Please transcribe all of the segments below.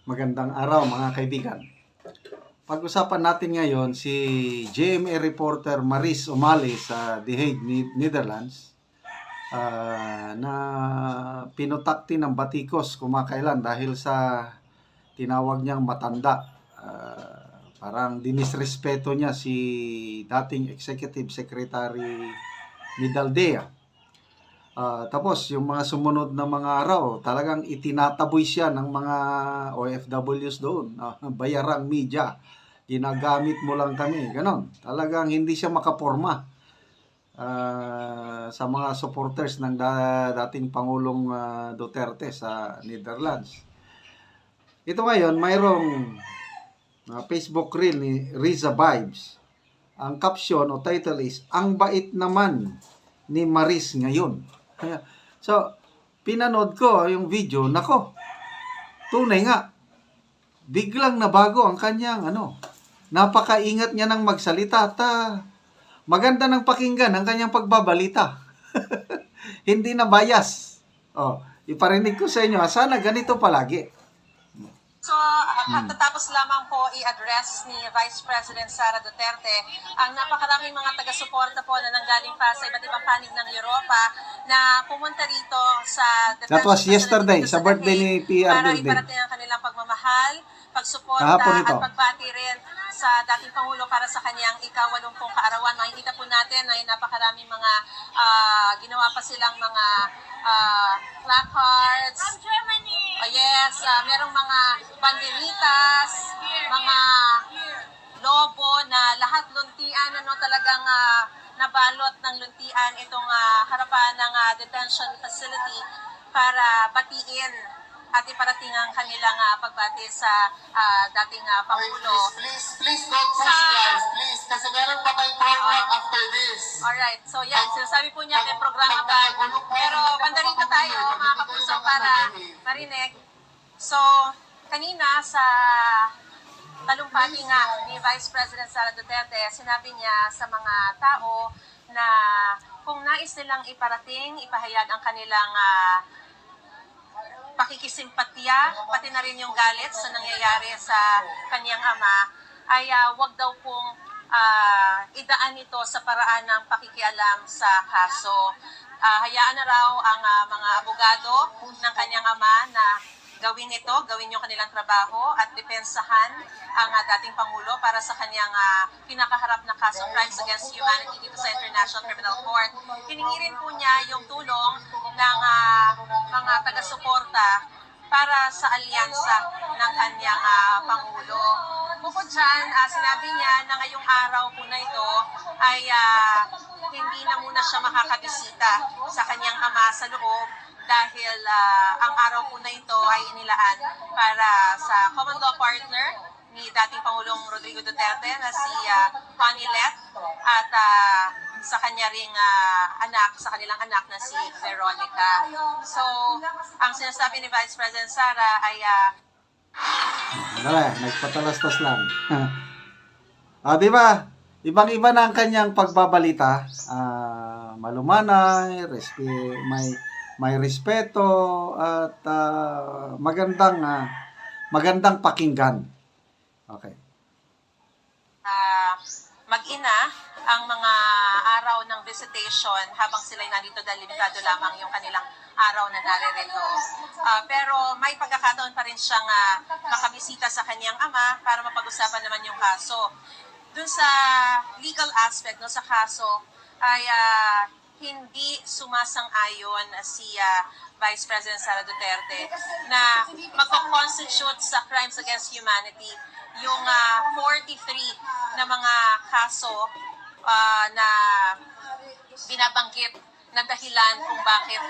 Magandang araw mga kaibigan. Pag-usapan natin ngayon si GMA reporter Maris Umali sa The Hague, Netherlands na pinutakti ng batikos kumakailan dahil sa tinawag niyang matanda. Parang dinisrespeto niya si dating Executive Secretary Midaldea. Tapos yung mga sumunod na mga araw, talagang itinataboy siya ng mga OFWs doon. Bayarang media, ginagamit mo lang kami. Ganon. Talagang hindi siya makaporma sa mga supporters ng dating Pangulong Duterte sa Netherlands. Ito ngayon, mayroong Facebook reel ni Riza Vibes. Ang caption o title is, "Ang bait naman ni Maris ngayon." So, pinanood ko yung video, nako, tunay nga, biglang nabago ang kanyang napakaingat niya ng magsalita at maganda ng pakinggan ang kanyang pagbabalita. Hindi na bias. Iparinig ko sa inyo, sana ganito palagi. So, tatapos lamang po i-address ni Vice President Sara Duterte ang napakaraming mga taga-suporta po na nanggaling pa sa iba't ibang panig ng Europa na pumunta rito sa That was yesterday, sa birthday ni PR para Building. iparating ang kanilang pagmamahal, pagsuporta Kahapon ito. at pagbati rin sa dating Pangulo para sa kanyang ika-80 kaarawan. Makikita po natin ay napakaraming mga ginawa pa silang mga placards. From Germany! Oh yes, merong mga banderitas, mga lobo na lahat luntian, talagang nabalot ng luntian itong harapan ng detention facility para batiin at iparating ang kanilang pagbati sa dating Pangulo. Please don't push guys, please. Kasi meron pa tayong program after this. Alright, so yan, sinasabi po niya may programa pa. Pero banda rito tayo, mga kapuso, para marinig. So, kanina sa talumpati nga ni Vice President Sara Duterte, sinabi niya sa mga tao na kung nais nilang iparating, ipahayag ang kanilang pakikisimpatya, pati na rin yung galit sa nangyayari sa kanyang ama, ay wag daw pong idaan ito sa paraan ng pakikialam sa kaso. Hayaan na raw ang mga abogado ng kanyang ama na gawin yung kanilang trabaho at depensahan ang dating Pangulo para sa kanyang pinakaharap na kaso crimes against humanity dito sa International Criminal Court. Hiningi rin po niya yung tulong ng mga taga-suporta para sa alyansa ng kanyang Pangulo. Bukod dyan, sinabi niya na ngayong araw po na ito ay hindi na muna siya makakabisita sa kanyang ama sa loob dahil ang araw po na ito ay inilaan para sa common law partner ni dating Pangulong Rodrigo Duterte na si Connie Let at sa kanya ring sa kanilang anak na si Veronica. So, ang sinasabi ni Vice President Sara ay Nagpatalastas lang. Di ba? Ibang-iba na ang kanyang pagbabalita. Malumanay, may respeto at magandang pakinggan. Okay. Mag-ina ang mga araw ng visitation habang sila'y nandito dahil limitado lamang yung kanilang araw na naririto. Pero may pagkakataon pa rin siyang makabisita sa kanyang ama para mapag-usapan naman yung kaso. Dun sa legal aspect sa kaso ay hindi sumasang-ayon si Vice President Sara Duterte na magko-constitute sa crimes against humanity yung 43 na mga kaso na binabanggit na dahilan kung bakit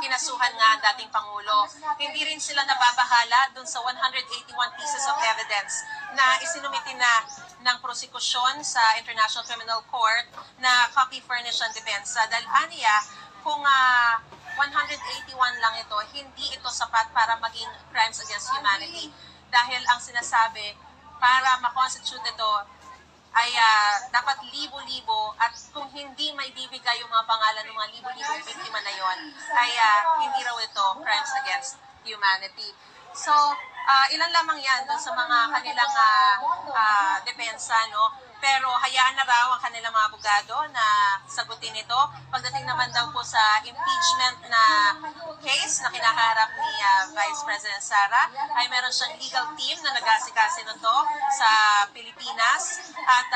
kinasuhan nga ang dating Pangulo. Hindi rin sila nababahala dun sa 181 pieces of evidence na isinumiti na ng prosekusyon sa International Criminal Court na copy furnish ang depensa. Dahil aniya, kung 181 lang ito, hindi ito sapat para maging crimes against humanity. Dahil ang sinasabi, para ma-constitute ito, ay dapat libo-libo at kung hindi may bibigay yung mga pangalan ng mga libo-libong biktima na yon, ay hindi raw ito crimes against humanity. So, ilan lamang yan doon sa mga kanilang depensa, no? Pero hayaan na raw ang kanilang mga abogado na sagutin ito. Pagdating naman daw po sa impeachment na case na kinakaharap ni Vice President Sara, ay meron siyang legal team na nag-aasikaso nito sa Pilipinas. At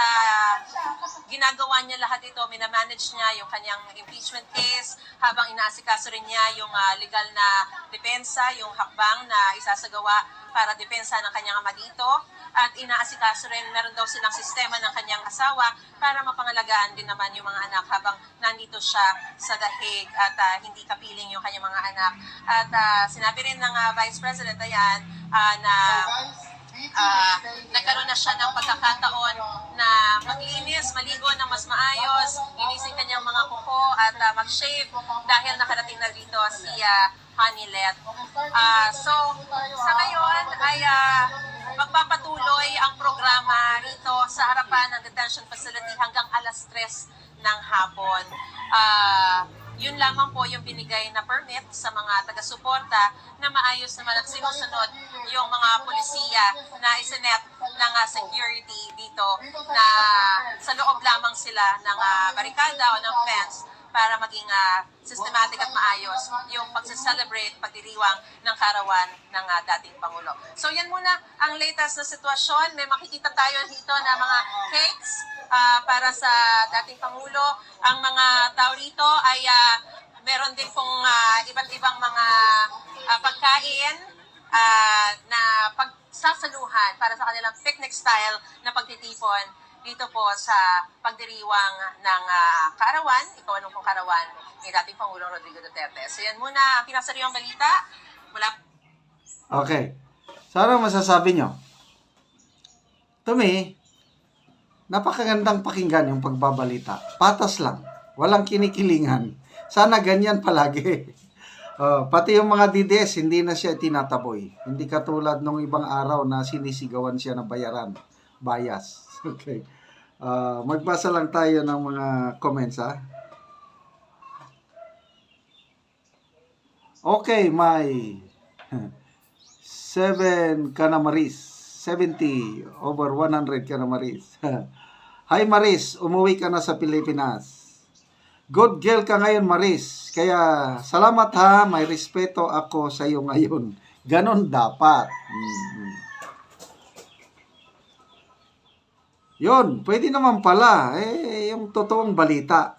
ginagawa niya lahat ito, minamanage niya yung kanyang impeachment case, habang inaasikaso rin niya yung legal na depensa, yung hakbang na isasagawa para depensa ng kanyang ama dito. At inaasikaso rin, meron daw silang sistema ng kanyang asawa para mapangalagaan din naman yung mga anak habang nandito siya sa The Hague at hindi kapiling yung kanyang mga anak. At sinabi rin ng Vice President ayan na nagkaroon na siya ng pagkakataon na maglinis, maligo ng mas maayos, inisin kanyang mga kuko at mag-shave dahil nakarating na dito si Hanilet. So, sa ngayon ay magpapatuloy ang programa rito sa harapan ng detention facility hanggang alas 3 ng hapon. Yun lamang po yung binigay na permit sa mga taga-suporta na maayos naman at sinusunod yung mga polisiya na isinet ng security dito na sa loob lamang sila ng barikada o ng fence para maging systematic at maayos yung pagse-celebrate, pagdiriwang ng karawan ng dating Pangulo. So yan muna ang latest na sitwasyon. May makikita tayo dito na mga cakes para sa dating Pangulo. Ang mga tao rito ay meron din pong iba't ibang mga pagkain na pagsasaluhan para sa kanilang picnic style na pagtitipon dito po sa pagdiriwang ng kaarawan, ikaw-anong pong kaarawan ni dating Pangulong Rodrigo Duterte. So yan muna ang pinasariwang balita. Okay. So ano masasabi nyo? To me, napakagandang pakinggan yung pagbabalita. Patas lang. Walang kinikilingan. Sana ganyan palagi. Pati yung mga DDS, hindi na siya tinataboy. Hindi katulad nung ibang araw na sinisigawan siya na bayaran. Bias. Okay. Magbasa lang tayo ng mga comments, ha? Okay, my 7 ka na Maris. 70 over 100 ka na Maris. Hi Maris, umuwi ka na sa Pilipinas. Good girl ka ngayon Maris. Kaya salamat ha, may respeto ako sa iyo ngayon. Ganon dapat. Yun, pwede naman pala. Yung totoong balita.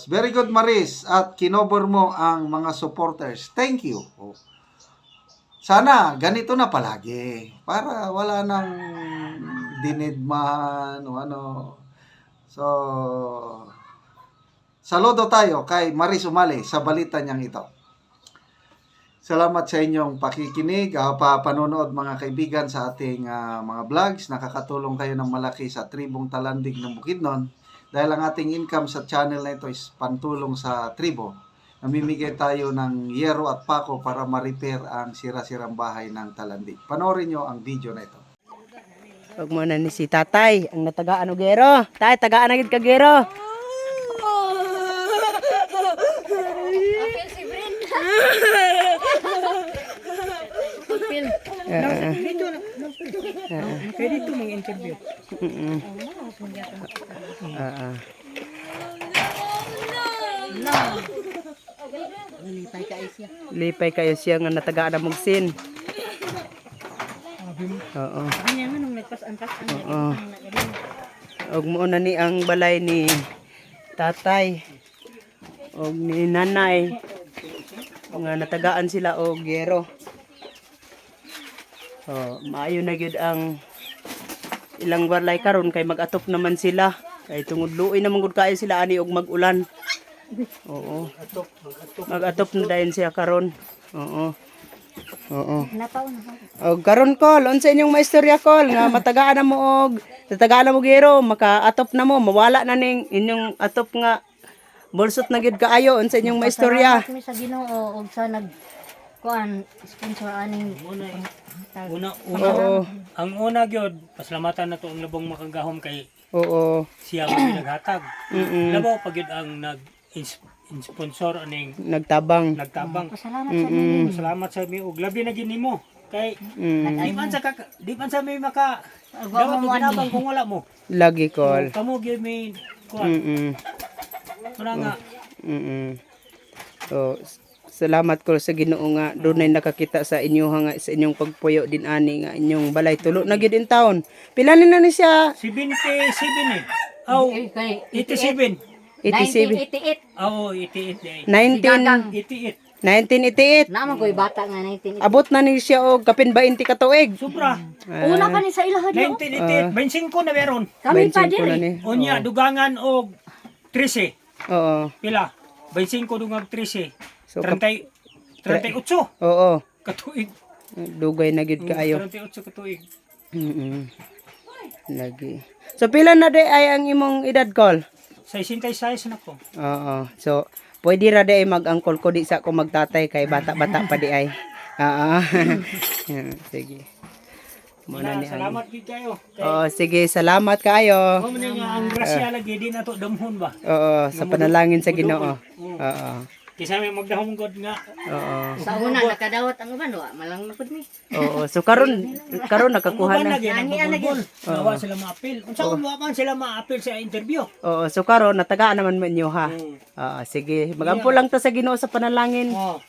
Very good Maris. At kinobor mo ang mga supporters. Thank you. Sana ganito na palagi. Para wala nang dinidman o ano. So, saludo tayo kay Maris Umali sa balita niyang ito. Salamat sa inyong pakikinig, panonood mga kaibigan sa ating mga vlogs. Nakakatulong kayo ng malaki sa tribong Talandig ng Bukidnon. Dahil ang ating income sa channel na ito is pantulong sa tribo. Namimigay tayo ng yero at pako para ma-repair ang sira-sirang bahay ng Talandig. Panoorin nyo ang video na ito. Huwag mo na ni si tatay, ang natagaan o gero. Tay, tagaan na gid ka gero. Pwede ito mga interview. Lipay kayo siya nga natagaan na mugsin. Oo. Kanya nga nung nagpas-anpas. Oo. Og mo na ni ang balay ni tatay. Og ni nanay. Nga natagaan sila og gero. Maayo na gyud ang ilang warlay karon kay mag-atop naman sila. Kay tungod luoy naman gud kayo sila ani og mag-ulan. Oo. Mag-atop na dayon siya karon. Oo. Oo. Og karon ko, unsa inyong maistorya kol nga matagaan na mo og tatagaan na mo gero, maka-atop na mo, mawala na ning inyong atop nga bolsot na gyud kaayo unsa inyong maistorya. Kami sa Ginoo og sa sponsor aning Oo. Ang una gyud, pasalamatan nato ang labong makagahom kay Oo. siya ang naghatag. Labaw pa gyud ang sponsor aning Nagtabang. nagtabang. Pasalamat sa inyo. Salamat sa mi og labi na gini mo. Kay Mm. di man sa may maka Agwa dapat mo mo ginabang kung wala mo. Lagi call. Kamo gyud may kuan. Mm. Wala nga. Mm. So, salamat ko sa Ginoo nga dunay nakakita sa inyo nga sa inyong pagpuyo din ani nga inyong balay tulo na gid in taon. Pila na ni siya? 77 eh. Aw, 87. 87. 1988. Aw, 88 day. 19 88. 1988. Naman ko'y bata nga 1988. Abot na ni siya og kapin 20 ka tuig. Sobra. Una pa ni sa ilaha diyo. 1988. 25 na meron. Kami pa 25 na diri. ni. Unya dugangan og 13. Oo. Pila? 25 dungag 13. So, 38 Oo. katuig. Dugay na gid kaayo. 38 katuig. Lagi. So pila na day ay ang imong edad call? 66 na ko. Oo. So pwede ra day mag-angkol ko di sa ko magtatay kay bata-bata pa di ay. Oo. Sige. Muna ni ang. Salamat gid kayo. Oo, sige, salamat kaayo. Mo man nga ang grasya lagi di nato damhon ba. Oo, sa panalangin sa Ginoo. Oo. Kisa may magdahom god nga. Oo. Sa una nakadawat ang uban wa malang napud mi. Oo. So karon nakakuha na. Lagi nabulbul. Nawa sila ma-appeal. Unsa kung wa man sila ma-appeal sa interview? Oo, so karon natagaan naman mo inyo ha. Oo, sige. Magampo lang ta sa Ginoo sa panalangin. Oh.